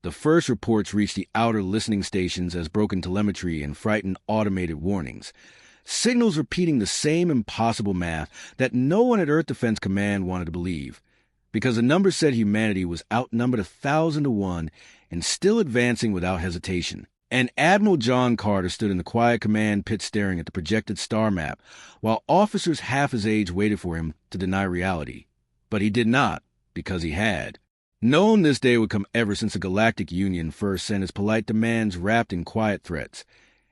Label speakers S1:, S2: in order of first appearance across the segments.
S1: The first reports reached the outer listening stations as broken telemetry and frightened automated warnings. Signals repeating the same impossible math that no one at Earth Defense Command wanted to believe, because the numbers said humanity was outnumbered 1,000 to 1 and still advancing without hesitation. And Admiral John Carter stood in the quiet command pit staring at the projected star map, while officers half his age waited for him to deny reality. But he did not, because he had. Known this day would come ever since the Galactic Union first sent its polite demands wrapped in quiet threats.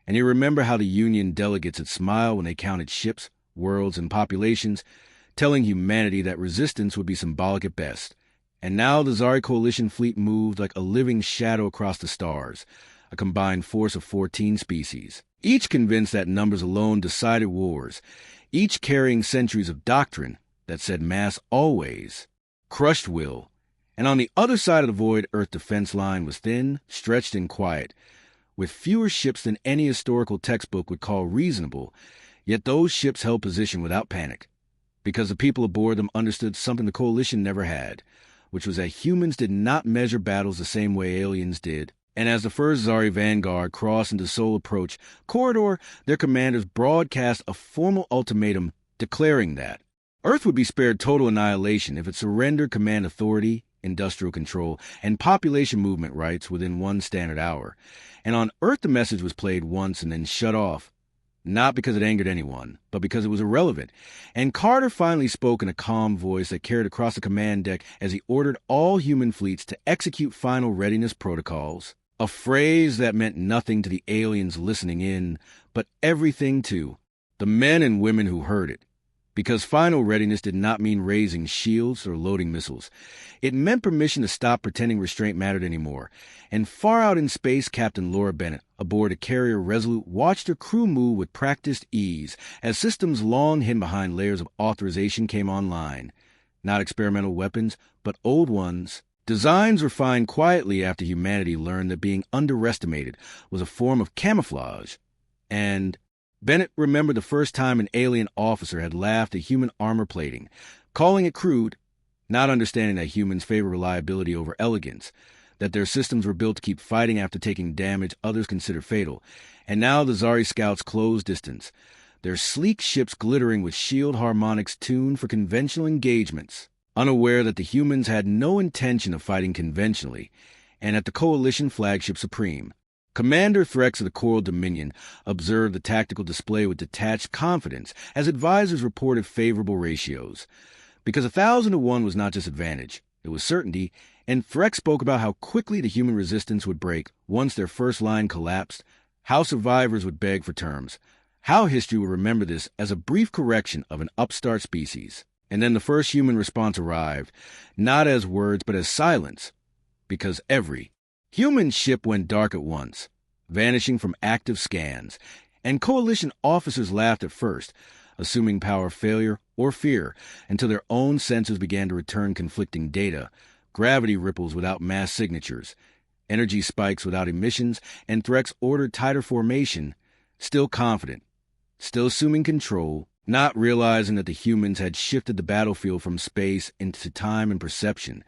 S1: And you remember how the Union delegates had smiled when they counted ships, worlds, and populations, telling humanity that resistance would be symbolic at best. And now the Zari Coalition fleet moved like a living shadow across the stars, a combined force of 14 species, each convinced that numbers alone decided wars, each carrying centuries of doctrine that said mass always, crushed will. And on the other side of the void, Earth defense line was thin, stretched, and quiet, with fewer ships than any historical textbook would call reasonable, yet those ships held position without panic, because the people aboard them understood something the Coalition never had, which was that humans did not measure battles the same way aliens did. And as the first Zari vanguard crossed into Sol Approach Corridor, their commanders broadcast a formal ultimatum declaring that Earth would be spared total annihilation if it surrendered command authority, industrial control, and population movement rights within 1 standard hour. And on Earth the message was played once and then shut off, not because it angered anyone, but because it was irrelevant. And Carter finally spoke in a calm voice that carried across the command deck as he ordered all human fleets to execute final readiness protocols, a phrase that meant nothing to the aliens listening in, but everything to the men and women who heard it. Because final readiness did not mean raising shields or loading missiles. It meant permission to stop pretending restraint mattered anymore. And far out in space, Captain Laura Bennett, aboard a carrier Resolute, watched her crew move with practiced ease as systems long hidden behind layers of authorization came online. Not experimental weapons, but old ones. Designs refined quietly after humanity learned that being underestimated was a form of camouflage. And Bennett remembered the first time an alien officer had laughed at human armor plating, calling it crude, not understanding that humans favor reliability over elegance, that their systems were built to keep fighting after taking damage others consider fatal. And now the Zari scouts closed distance, their sleek ships glittering with shield harmonics tuned for conventional engagements, unaware that the humans had no intention of fighting conventionally, and at the Coalition flagship Supreme. Commander Threx of the Coral Dominion observed the tactical display with detached confidence as advisors reported favorable ratios. Because 1,000 to 1 was not just advantage, it was certainty, and Threx spoke about how quickly the human resistance would break once their first line collapsed, how survivors would beg for terms, how history would remember this as a brief correction of an upstart species. And then the first human response arrived, not as words but as silence, because every human ship went dark at once, vanishing from active scans, and Coalition officers laughed at first, assuming power failure or fear, until their own sensors began to return conflicting data, gravity ripples without mass signatures, energy spikes without emissions, and Threx ordered tighter formation, still confident, still assuming control, not realizing that the humans had shifted the battlefield from space into time and perception,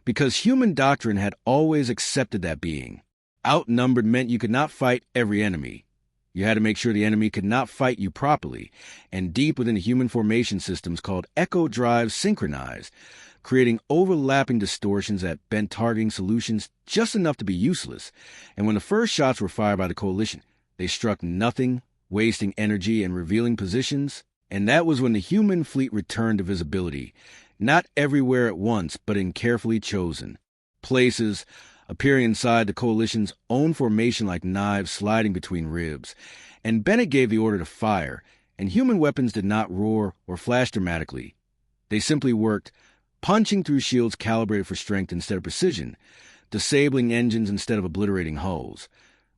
S1: because human doctrine had always accepted that being. Outnumbered meant you could not fight every enemy. You had to make sure the enemy could not fight you properly, and deep within the human formation systems called echo drives synchronized, creating overlapping distortions that bent targeting solutions just enough to be useless. And when the first shots were fired by the Coalition, they struck nothing, wasting energy and revealing positions. And that was when the human fleet returned to visibility, not everywhere at once, but in carefully chosen places, appearing inside the Coalition's own formation like knives sliding between ribs. And Bennett gave the order to fire, and human weapons did not roar or flash dramatically. They simply worked, punching through shields calibrated for strength instead of precision, disabling engines instead of obliterating hulls,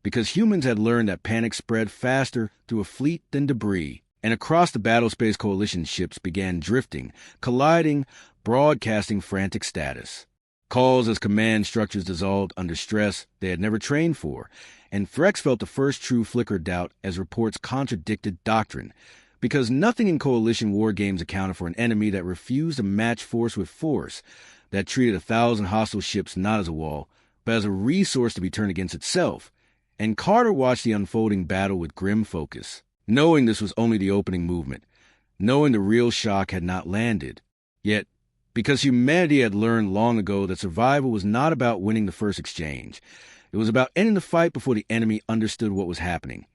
S1: because humans had learned that panic spread faster through a fleet than debris. And across the battlespace Coalition ships began drifting, colliding, broadcasting frantic status. Calls as command structures dissolved under stress they had never trained for, and Threx felt the first true flicker of doubt as reports contradicted doctrine, because nothing in Coalition war games accounted for an enemy that refused to match force with force, that treated 1,000 hostile ships not as a wall, but as a resource to be turned against itself. And Carter watched the unfolding battle with grim focus, knowing this was only the opening movement, knowing the real shock had not landed. Yet, because humanity had learned long ago that survival was not about winning the first exchange, it was about ending the fight before the enemy understood what was happening.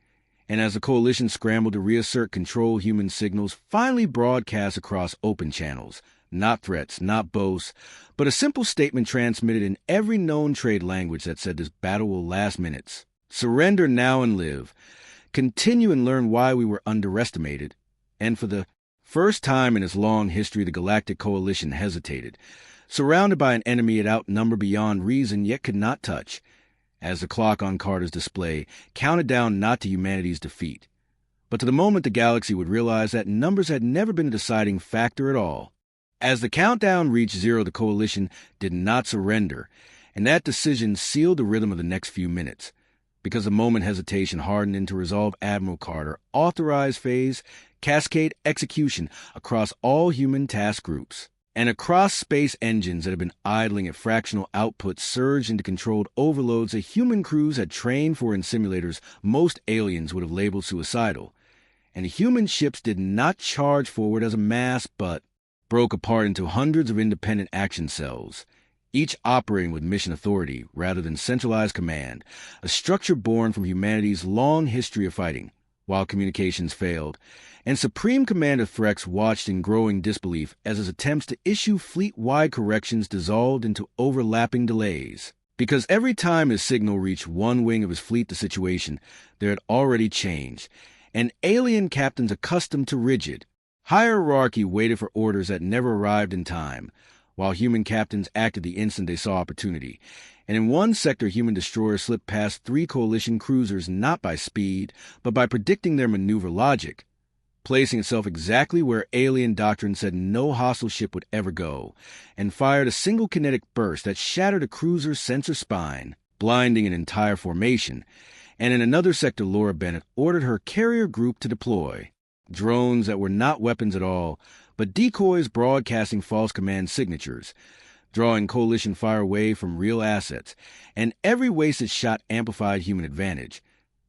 S1: And as the coalition scrambled to reassert control, human signals finally broadcast across open channels. Not threats, not boasts, but a simple statement transmitted in every known trade language that said this battle will last minutes. Surrender now and live. Continue and learn why we were underestimated. And for the first time in its long history, the Galactic Coalition hesitated, surrounded by an enemy it outnumbered beyond reason yet could not touch, as the clock on Carter's display counted down not to humanity's defeat, but to the moment the galaxy would realize that numbers had never been a deciding factor at all. As the countdown reached 0, the Coalition did not surrender, and that decision sealed the rhythm of the next few minutes, because the moment hesitation hardened into resolve. Admiral Carter authorized phase, cascade execution across all human task groups. And across space engines that had been idling at fractional output surged into controlled overloads that human crews had trained for in simulators most aliens would have labeled suicidal. And the human ships did not charge forward as a mass, but broke apart into hundreds of independent action cells, each operating with mission authority rather than centralized command, a structure born from humanity's long history of fighting, while communications failed. And Supreme Commander Threx watched in growing disbelief as his attempts to issue fleet-wide corrections dissolved into overlapping delays. Because every time his signal reached one wing of his fleet, the situation there had already changed. And alien captains accustomed to rigid hierarchy waited for orders that never arrived in time, while human captains acted the instant they saw opportunity. And in one sector, human destroyers slipped past 3 coalition cruisers not by speed, but by predicting their maneuver logic, placing itself exactly where alien doctrine said no hostile ship would ever go, and fired a single kinetic burst that shattered a cruiser's sensor spine, blinding an entire formation. And in another sector, Laura Bennett ordered her carrier group to deploy drones that were not weapons at all, but decoys broadcasting false command signatures, drawing coalition fire away from real assets, and every wasted shot amplified human advantage,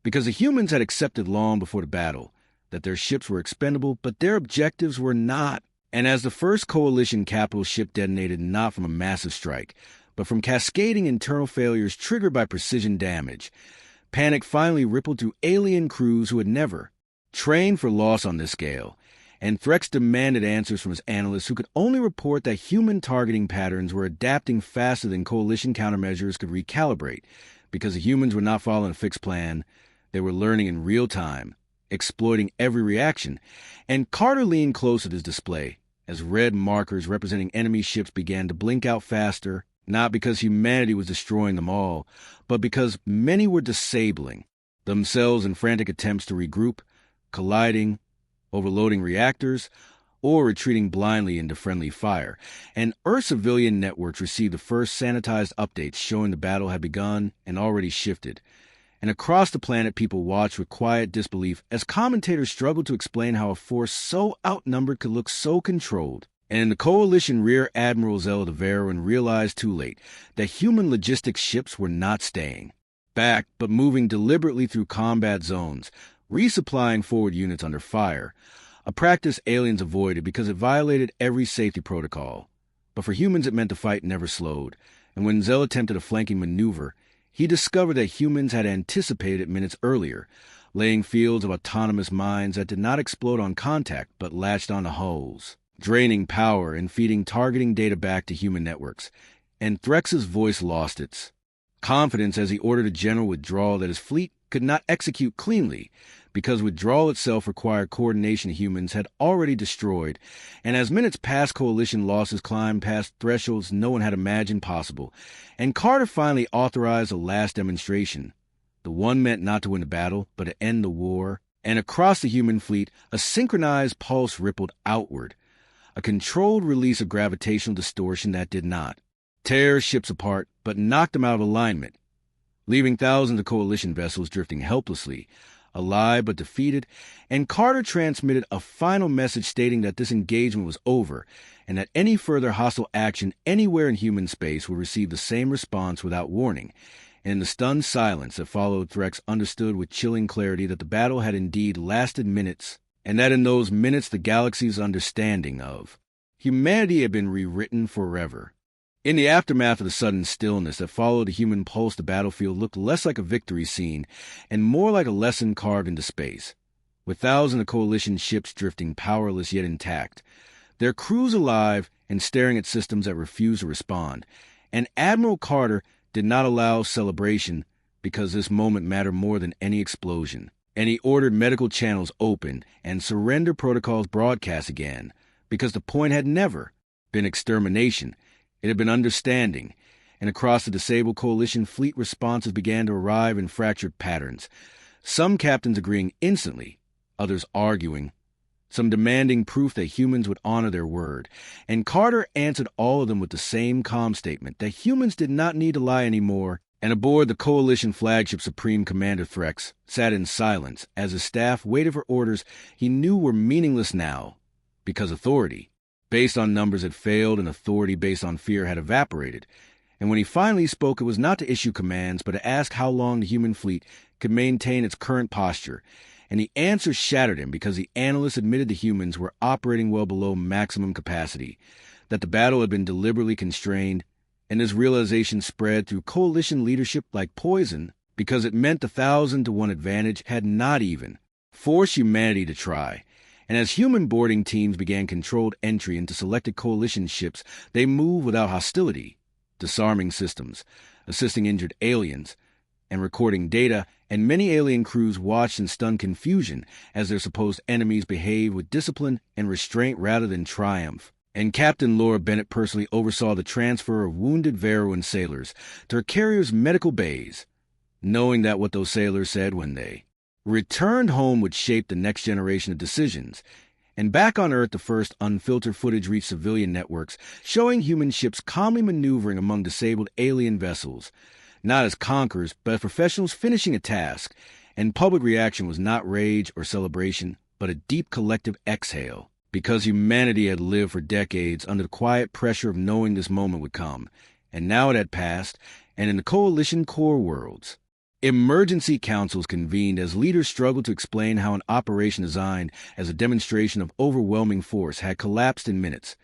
S1: because the humans had accepted long before the battle that their ships were expendable, but their objectives were not. And as the first coalition capital ship detonated not from a massive strike, but from cascading internal failures triggered by precision damage, panic finally rippled through alien crews who had never trained for loss on this scale, and Threx demanded answers from his analysts who could only report that human targeting patterns were adapting faster than coalition countermeasures could recalibrate, because the humans were not following a fixed plan. They were learning in real time, exploiting every reaction. And Carter leaned close at his display as red markers representing enemy ships began to blink out faster, not because humanity was destroying them all, but because many were disabling themselves in frantic attempts to regroup, colliding, overloading reactors, or retreating blindly into friendly fire. And Earth civilian networks received the first sanitized updates showing the battle had begun and already shifted. And across the planet, people watched with quiet disbelief as commentators struggled to explain how a force so outnumbered could look so controlled. And in the Coalition rear, Admiral Zella de Veron realized too late that human logistics ships were not staying back, but moving deliberately through combat zones, resupplying forward units under fire, a practice aliens avoided because it violated every safety protocol. But for humans, it meant the fight never slowed, and when Zell attempted a flanking maneuver, he discovered that humans had anticipated it minutes earlier, laying fields of autonomous mines that did not explode on contact but latched onto hulls, draining power and feeding targeting data back to human networks. And Threx's voice lost its confidence as he ordered a general withdrawal that his fleet could not execute cleanly, because withdrawal itself required coordination humans had already destroyed, and as minutes passed, coalition losses climbed past thresholds no one had imagined possible, and Carter finally authorized a last demonstration, the one meant not to win the battle, but to end the war. And across the human fleet, a synchronized pulse rippled outward, a controlled release of gravitational distortion that did not tear ships apart, but knocked them out of alignment, leaving thousands of coalition vessels drifting helplessly alive but defeated, and Carter transmitted a final message stating that this engagement was over and that any further hostile action anywhere in human space would receive the same response without warning. And in the stunned silence that followed, Threx understood with chilling clarity that the battle had indeed lasted minutes, and that in those minutes the galaxy's understanding of humanity had been rewritten forever. In the aftermath of the sudden stillness that followed the human pulse, the battlefield looked less like a victory scene and more like a lesson carved into space, with thousands of coalition ships drifting powerless yet intact, their crews alive and staring at systems that refused to respond. And Admiral Carter did not allow celebration because this moment mattered more than any explosion. And he ordered medical channels open and surrender protocols broadcast again, because the point had never been extermination. It had been understanding, and across the disabled coalition fleet responses began to arrive in fractured patterns, some captains agreeing instantly, others arguing, some demanding proof that humans would honor their word. And Carter answered all of them with the same calm statement that humans did not need to lie anymore. And aboard the coalition flagship, Supreme Commander Threx sat in silence as his staff waited for orders he knew were meaningless now, because authority based on numbers had failed and authority based on fear had evaporated. And when he finally spoke, it was not to issue commands, but to ask how long the human fleet could maintain its current posture. And the answer shattered him, because the analysts admitted the humans were operating well below maximum capacity, that the battle had been deliberately constrained, and this realization spread through coalition leadership like poison, because it meant the 1,000-to-1 advantage had not even forced humanity to try. And as human boarding teams began controlled entry into selected coalition ships, they moved without hostility, disarming systems, assisting injured aliens, and recording data, and many alien crews watched in stunned confusion as their supposed enemies behaved with discipline and restraint rather than triumph. And Captain Laura Bennett personally oversaw the transfer of wounded Veruan sailors to her carrier's medical bays, knowing that what those sailors said when they returned home would shape the next generation of decisions. And back on Earth, the first unfiltered footage reached civilian networks, showing human ships calmly maneuvering among disabled alien vessels, not as conquerors, but as professionals finishing a task. And public reaction was not rage or celebration, but a deep collective exhale, because humanity had lived for decades under the quiet pressure of knowing this moment would come. And now it had passed, and in the coalition core worlds, emergency councils convened as leaders struggled to explain how an operation designed as a demonstration of overwhelming force had collapsed in minutes.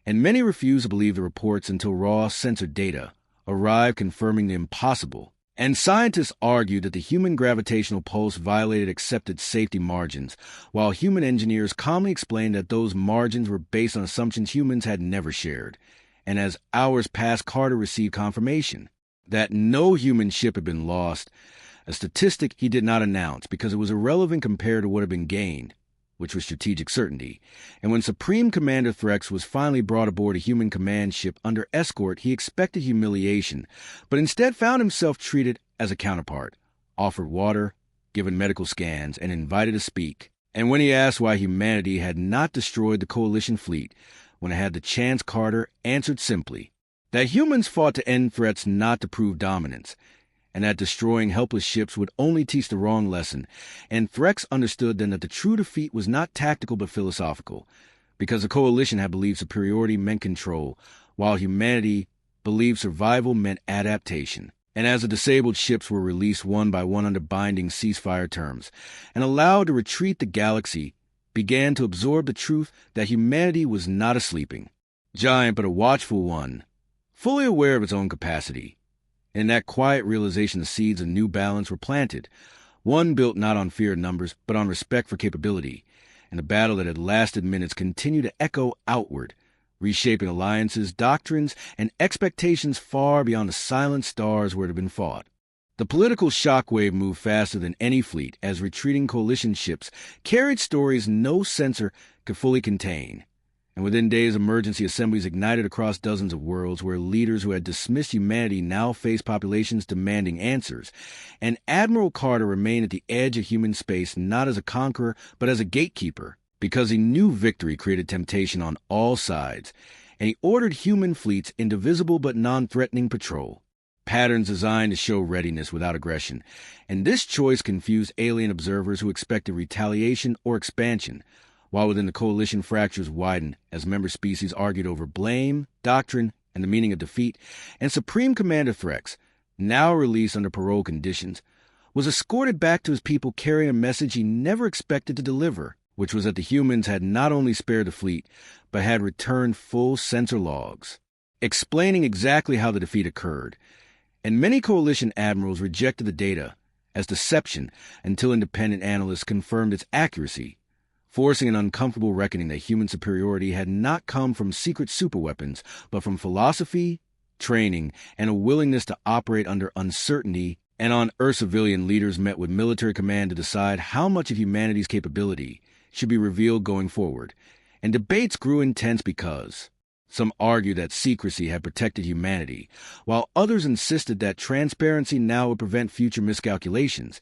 S1: And many refused to believe the reports until raw, censored data arrived confirming the impossible. And scientists argued that the human gravitational pulse violated accepted safety margins, while human engineers calmly explained that those margins were based on assumptions humans had never shared. And as hours passed, Carter received confirmation that no human ship had been lost, a statistic he did not announce because it was irrelevant compared to what had been gained, which was strategic certainty. And when Supreme Commander Threx was finally brought aboard a human command ship under escort, he expected humiliation, but instead found himself treated as a counterpart, offered water, given medical scans, and invited to speak. And when he asked why humanity had not destroyed the coalition fleet when it had the chance, Carter answered simply that humans fought to end threats, not to prove dominance, and that destroying helpless ships would only teach the wrong lesson. And Threx understood then that the true defeat was not tactical but philosophical, because the coalition had believed superiority meant control, while humanity believed survival meant adaptation. And as the disabled ships were released one by one under binding ceasefire terms, and allowed to retreat, the galaxy began to absorb the truth that humanity was not a sleeping giant but a watchful one, fully aware of its own capacity. In that quiet realization, the seeds of new balance were planted, one built not on fear of numbers, but on respect for capability. And the battle that had lasted minutes continued to echo outward, reshaping alliances, doctrines, and expectations far beyond the silent stars where it had been fought. The political shockwave moved faster than any fleet, as retreating coalition ships carried stories no censor could fully contain. And within days, emergency assemblies ignited across dozens of worlds where leaders who had dismissed humanity now faced populations demanding answers. And Admiral Carter remained at the edge of human space not as a conqueror, but as a gatekeeper, because he knew victory created temptation on all sides, and he ordered human fleets into visible but non-threatening patrol. patterns designed to show readiness without aggression, and this choice confused alien observers who expected retaliation or expansion, while within the coalition fractures widened as member species argued over blame, doctrine, and the meaning of defeat, and Supreme Commander Threx, now released under parole conditions, was escorted back to his people carrying a message he never expected to deliver, which was that the humans had not only spared the fleet, but had returned full sensor logs, explaining exactly how the defeat occurred. And many coalition admirals rejected the data as deception until independent analysts confirmed its accuracy, forcing an uncomfortable reckoning that human superiority had not come from secret superweapons, but from philosophy, training, and a willingness to operate under uncertainty. And on Earth, civilian leaders met with military command to decide how much of humanity's capability should be revealed going forward. And debates grew intense because some argued that secrecy had protected humanity, while others insisted that transparency now would prevent future miscalculations.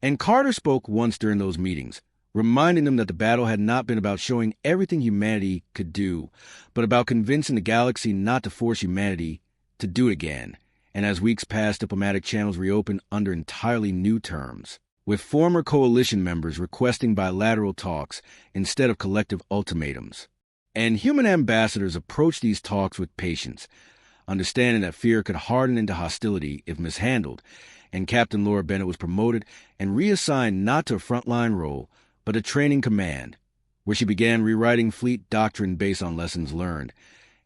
S1: And Carter spoke once during those meetings, reminding them that the battle had not been about showing everything humanity could do, but about convincing the galaxy not to force humanity to do it again. And as weeks passed, diplomatic channels reopened under entirely new terms, with former coalition members requesting bilateral talks instead of collective ultimatums. And human ambassadors approached these talks with patience, understanding that fear could harden into hostility if mishandled, and Captain Laura Bennett was promoted and reassigned not to a frontline role, but a training command, where she began rewriting fleet doctrine based on lessons learned,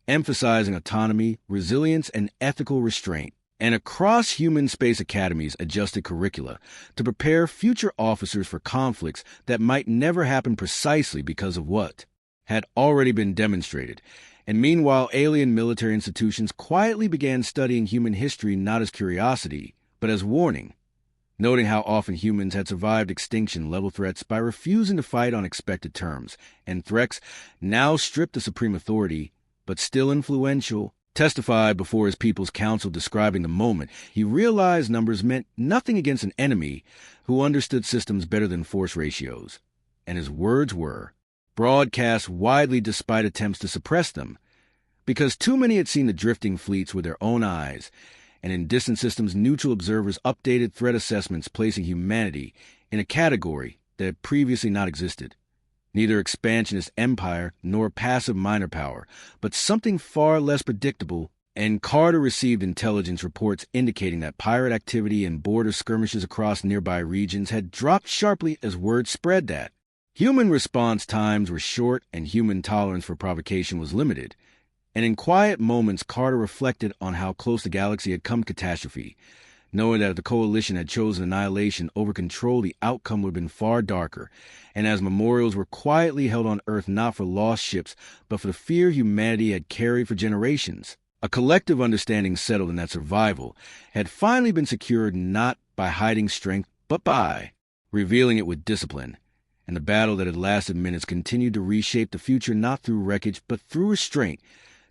S1: emphasizing autonomy, resilience, and ethical restraint. And across human space academies adjusted curricula to prepare future officers for conflicts that might never happen precisely because of what had already been demonstrated. And meanwhile, alien military institutions quietly began studying human history not as curiosity, but as warning, noting how often humans had survived extinction-level threats by refusing to fight on expected terms. And Threx, now stripped of supreme authority, but still influential, testified before his people's council describing the moment he realized numbers meant nothing against an enemy who understood systems better than force ratios. And his words were broadcast widely despite attempts to suppress them, because too many had seen the drifting fleets with their own eyes, and in distant systems neutral observers updated threat assessments placing humanity in a category that had previously not existed. Neither expansionist empire nor passive minor power, but something far less predictable, and Carter received intelligence reports indicating that pirate activity and border skirmishes across nearby regions had dropped sharply as word spread that human response times were short and human tolerance for provocation was limited. And in quiet moments, Carter reflected on how close the galaxy had come to catastrophe, knowing that if the coalition had chosen annihilation over control, the outcome would have been far darker. And as memorials were quietly held on Earth not for lost ships, but for the fear humanity had carried for generations, a collective understanding settled in that survival had finally been secured not by hiding strength, but by revealing it with discipline. And the battle that had lasted minutes continued to reshape the future not through wreckage, but through restraint,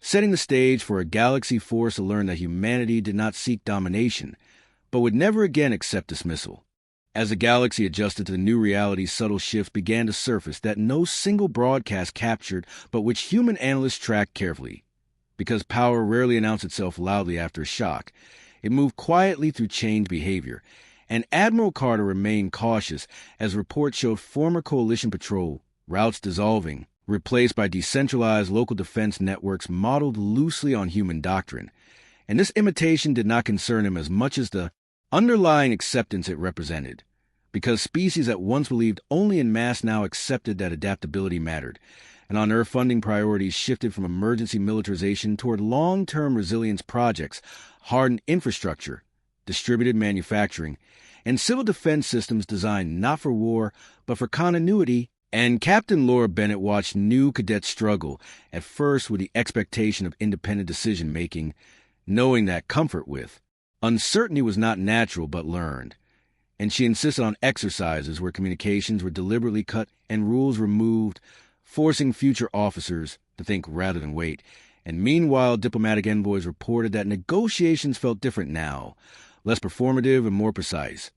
S1: setting the stage for a galaxy force to learn that humanity did not seek domination, but would never again accept dismissal. As the galaxy adjusted to the new reality, subtle shifts began to surface that no single broadcast captured, but which human analysts tracked carefully. Because power rarely announced itself loudly after a shock, it moved quietly through changed behavior, and Admiral Carter remained cautious as reports showed former coalition patrol routes dissolving, replaced by decentralized local defense networks modeled loosely on human doctrine. And this imitation did not concern him as much as the underlying acceptance it represented, because species that once believed only in mass now accepted that adaptability mattered, and on Earth funding priorities shifted from emergency militarization toward long-term resilience projects, hardened infrastructure, distributed manufacturing, and civil defense systems designed not for war, but for continuity. And Captain Laura Bennett watched new cadets struggle, at first with the expectation of independent decision-making, knowing that comfort with uncertainty was not natural but learned. And she insisted on exercises where communications were deliberately cut and rules removed, forcing future officers to think rather than wait. And meanwhile, diplomatic envoys reported that negotiations felt different now, less performative and more precise,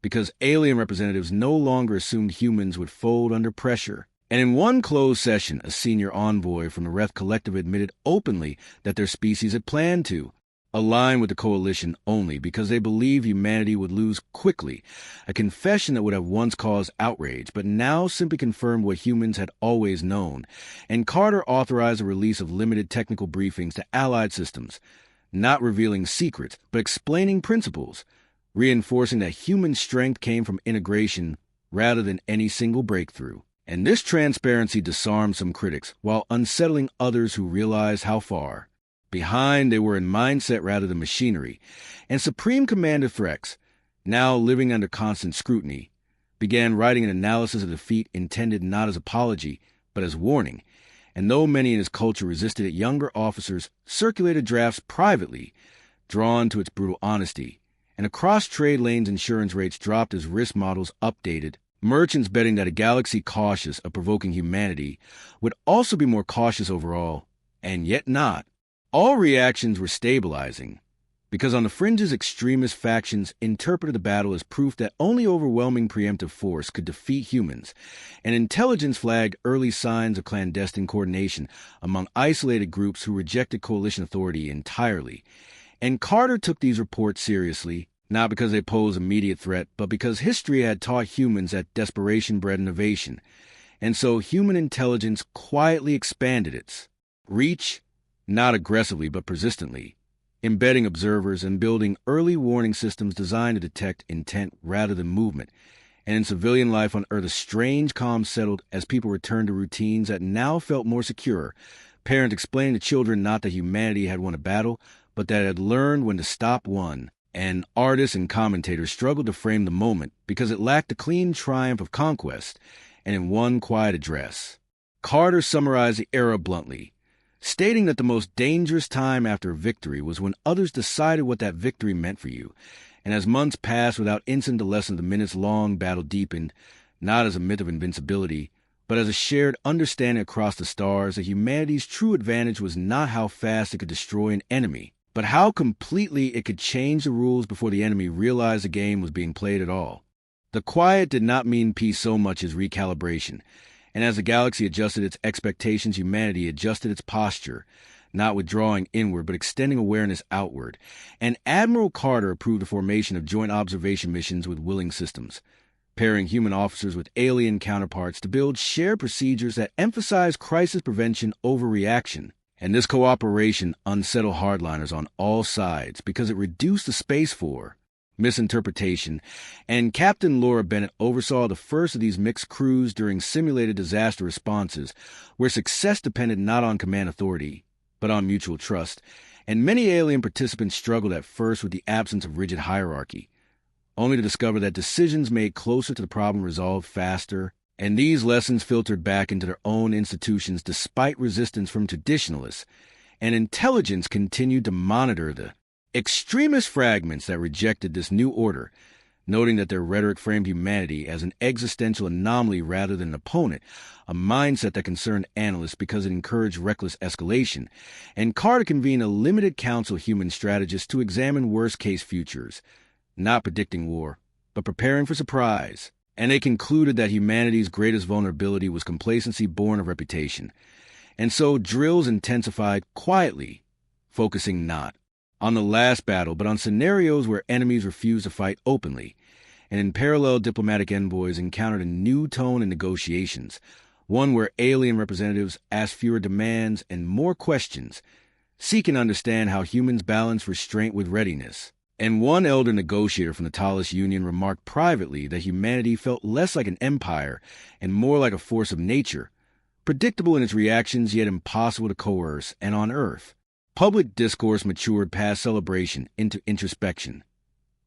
S1: because alien representatives no longer assumed humans would fold under pressure. And in one closed session, a senior envoy from the Reth Collective admitted openly that their species had planned to aligned with the coalition only because they believed humanity would lose quickly, a confession that would have once caused outrage, but now simply confirmed what humans had always known. And Carter authorized the release of limited technical briefings to allied systems, not revealing secrets, but explaining principles, reinforcing that human strength came from integration rather than any single breakthrough. And this transparency disarmed some critics, while unsettling others who realized how far behind they were in mindset rather than machinery. And Supreme Commander Threx, now living under constant scrutiny, began writing an analysis of defeat intended not as apology, but as warning. And though many in his culture resisted it, younger officers circulated drafts privately, drawn to its brutal honesty. And across trade lanes, insurance rates dropped as risk models updated, merchants betting that a galaxy cautious of provoking humanity would also be more cautious overall, and yet not. All reactions were stabilizing, because on the fringes extremist factions interpreted the battle as proof that only overwhelming preemptive force could defeat humans, and intelligence flagged early signs of clandestine coordination among isolated groups who rejected coalition authority entirely. And Carter took these reports seriously, not because they posed immediate threat, but because history had taught humans that desperation bred innovation, and so human intelligence quietly expanded its reach, not aggressively but persistently, embedding observers and building early warning systems designed to detect intent rather than movement. And in civilian life on Earth, a strange calm settled as people returned to routines that now felt more secure, parents explaining to children not that humanity had won a battle, but that it had learned when to stop one. And artists and commentators struggled to frame the moment because it lacked the clean triumph of conquest. And in one quiet address, Carter summarized the era bluntly, stating that the most dangerous time after victory was when others decided what that victory meant for you. And as months passed without incident, the lesson of the minutes-long battle deepened, not as a myth of invincibility, but as a shared understanding across the stars that humanity's true advantage was not how fast it could destroy an enemy, but how completely it could change the rules before the enemy realized the game was being played at all. The quiet did not mean peace so much as recalibration, and as the galaxy adjusted its expectations, humanity adjusted its posture, not withdrawing inward but extending awareness outward. And Admiral Carter approved the formation of joint observation missions with willing systems, pairing human officers with alien counterparts to build shared procedures that emphasize crisis prevention over reaction. And this cooperation unsettled hardliners on all sides because it reduced the space for misinterpretation, and Captain Laura Bennett oversaw the first of these mixed crews during simulated disaster responses, where success depended not on command authority, but on mutual trust. And many alien participants struggled at first with the absence of rigid hierarchy, only to discover that decisions made closer to the problem resolved faster. And these lessons filtered back into their own institutions despite resistance from traditionalists, and intelligence continued to monitor the extremist fragments that rejected this new order, noting that their rhetoric framed humanity as an existential anomaly rather than an opponent, a mindset that concerned analysts because it encouraged reckless escalation. And Carter convened a limited council of human strategists to examine worst-case futures, not predicting war, but preparing for surprise. And they concluded that humanity's greatest vulnerability was complacency born of reputation. And so drills intensified quietly, focusing not on the last battle, but on scenarios where enemies refused to fight openly. And in parallel, diplomatic envoys encountered a new tone in negotiations, one where alien representatives asked fewer demands and more questions, seeking to understand how humans balance restraint with readiness. And one elder negotiator from the Talos Union remarked privately that humanity felt less like an empire and more like a force of nature, predictable in its reactions yet impossible to coerce. And on Earth, public discourse matured past celebration into introspection,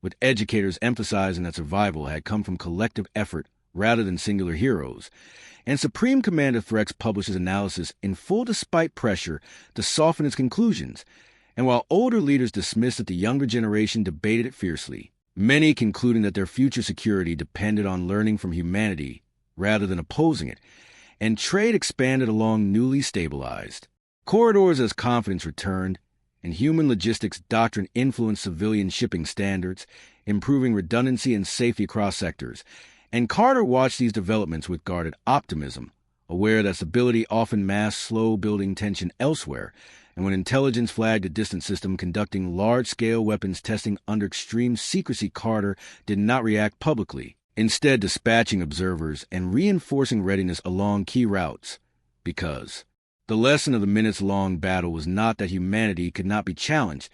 S1: with educators emphasizing that survival had come from collective effort rather than singular heroes. And Supreme Commander Threx published his analysis in full despite pressure to soften its conclusions. And while older leaders dismissed it, the younger generation debated it fiercely, many concluding that their future security depended on learning from humanity rather than opposing it. And trade expanded along newly stabilized corridors as confidence returned, and human logistics doctrine influenced civilian shipping standards, improving redundancy and safety across sectors. And Carter watched these developments with guarded optimism, aware that stability often masks slow-building tension elsewhere, and when intelligence flagged a distant system conducting large-scale weapons testing under extreme secrecy, Carter did not react publicly, instead dispatching observers and reinforcing readiness along key routes. Because the lesson of the minutes-long battle was not that humanity could not be challenged,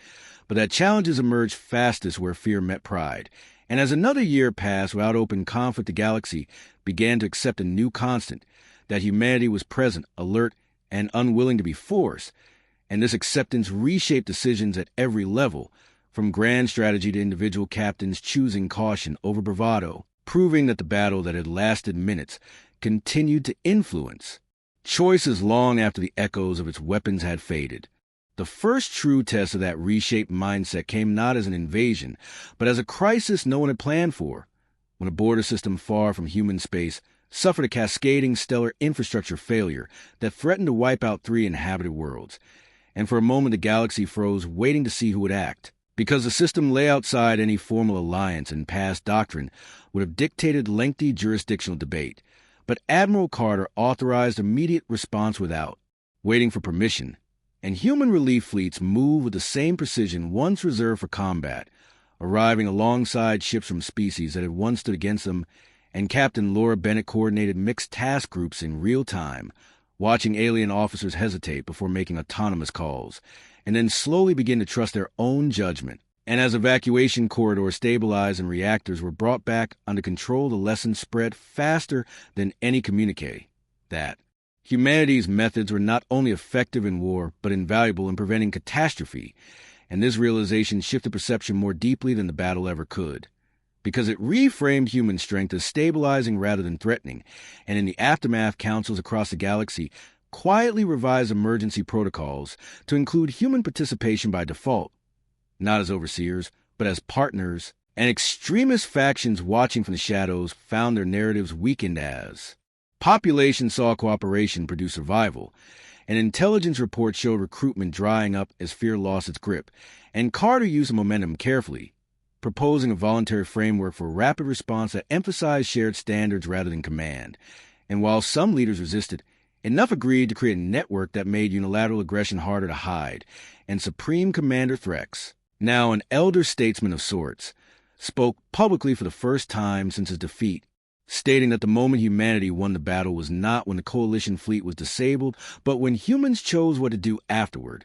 S1: but that challenges emerged fastest where fear met pride. And as another year passed without open conflict, the galaxy began to accept a new constant, that humanity was present, alert, and unwilling to be forced. And this acceptance reshaped decisions at every level, from grand strategy to individual captains choosing caution over bravado, proving that the battle that had lasted minutes continued to influence choices long after the echoes of its weapons had faded. The first true test of that reshaped mindset came not as an invasion, but as a crisis no one had planned for, when a border system far from human space suffered a cascading stellar infrastructure failure that threatened to wipe out 3 inhabited worlds. And for a moment the galaxy froze, waiting to see who would act, because the system lay outside any formal alliance, and past doctrine would have dictated lengthy jurisdictional debate. But Admiral Carter authorized immediate response without waiting for permission, and human relief fleets moved with the same precision once reserved for combat, arriving alongside ships from species that had once stood against them, and Captain Laura Bennett coordinated mixed task groups in real time, watching alien officers hesitate before making autonomous calls, and then slowly begin to trust their own judgment. And as evacuation corridors stabilized and reactors were brought back under control, the lesson spread faster than any communique, that humanity's methods were not only effective in war, but invaluable in preventing catastrophe, and this realization shifted perception more deeply than the battle ever could, because it reframed human strength as stabilizing rather than threatening, and in the aftermath, councils across the galaxy quietly revised emergency protocols to include human participation by default, not as overseers, but as partners, and extremist factions watching from the shadows found their narratives weakened as population saw cooperation produce survival, and intelligence reports showed recruitment drying up as fear lost its grip, and Carter used the momentum carefully, proposing a voluntary framework for rapid response that emphasized shared standards rather than command. And while some leaders resisted, enough agreed to create a network that made unilateral aggression harder to hide, and Supreme Commander Threx, now an elder statesman of sorts, spoke publicly for the first time since his defeat, stating that the moment humanity won the battle was not when the coalition fleet was disabled, but when humans chose what to do afterward.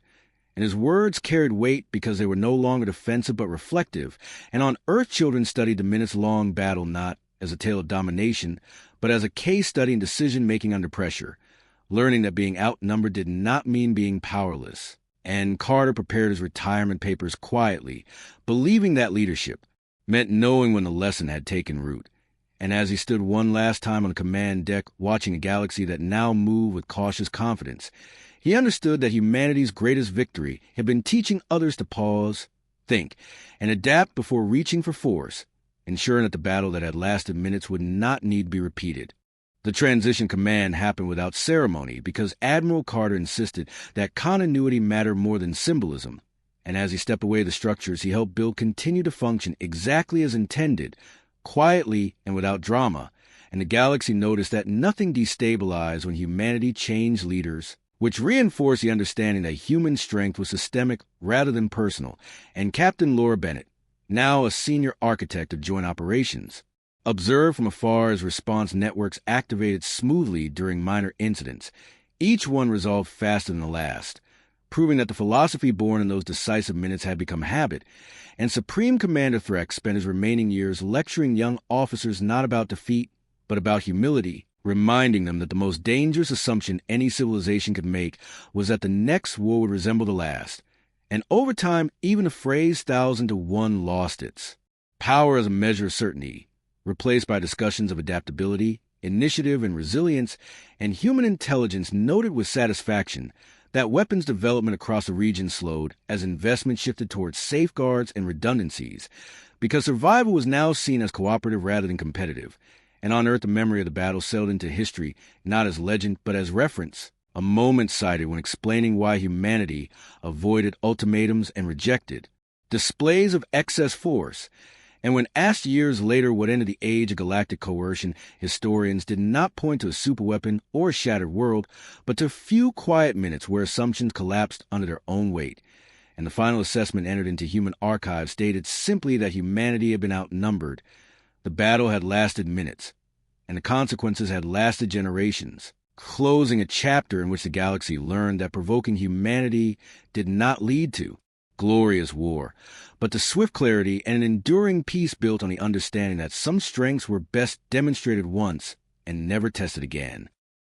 S1: And his words carried weight because they were no longer defensive but reflective, and on Earth children studied the minutes-long battle not as a tale of domination, but as a case study in decision-making under pressure, learning that being outnumbered did not mean being powerless. And Carter prepared his retirement papers quietly, believing that leadership meant knowing when the lesson had taken root. And as he stood one last time on the command deck, watching a galaxy that now moved with cautious confidence, he understood that humanity's greatest victory had been teaching others to pause, think, and adapt before reaching for force, ensuring that the battle that had lasted minutes would not need to be repeated. The transition command happened without ceremony because Admiral Carter insisted that continuity mattered more than symbolism, and as he stepped away, the structures he helped build continued to function exactly as intended, quietly and without drama, and the galaxy noticed that nothing destabilized when humanity changed leaders, which reinforced the understanding that human strength was systemic rather than personal. And Captain Laura Bennett, now a senior architect of joint operations, observed from afar as response networks activated smoothly during minor incidents, each one resolved faster than the last, proving that the philosophy born in those decisive minutes had become habit. And Supreme Commander Threx spent his remaining years lecturing young officers not about defeat, but about humility, reminding them that the most dangerous assumption any civilization could make was that the next war would resemble the last. And over time, even the phrase 1,000 to 1 lost its power as a measure of certainty, replaced by discussions of adaptability, initiative, and resilience. And human intelligence noted with satisfaction that weapons development across the region slowed as investment shifted towards safeguards and redundancies, because survival was now seen as cooperative rather than competitive. And on Earth, the memory of the battle sailed into history not as legend but as reference, a moment cited when explaining why humanity avoided ultimatums and rejected displays of excess force. And when asked years later what ended the age of galactic coercion, historians did not point to a superweapon or a shattered world, but to a few quiet minutes where assumptions collapsed under their own weight. And the final assessment entered into human archives stated simply that humanity had been outnumbered. The battle had lasted minutes, and the consequences had lasted generations, closing a chapter in which the galaxy learned that provoking humanity did not lead to glorious war, but to swift clarity and an enduring peace built on the understanding that some strengths were best demonstrated once and never tested again.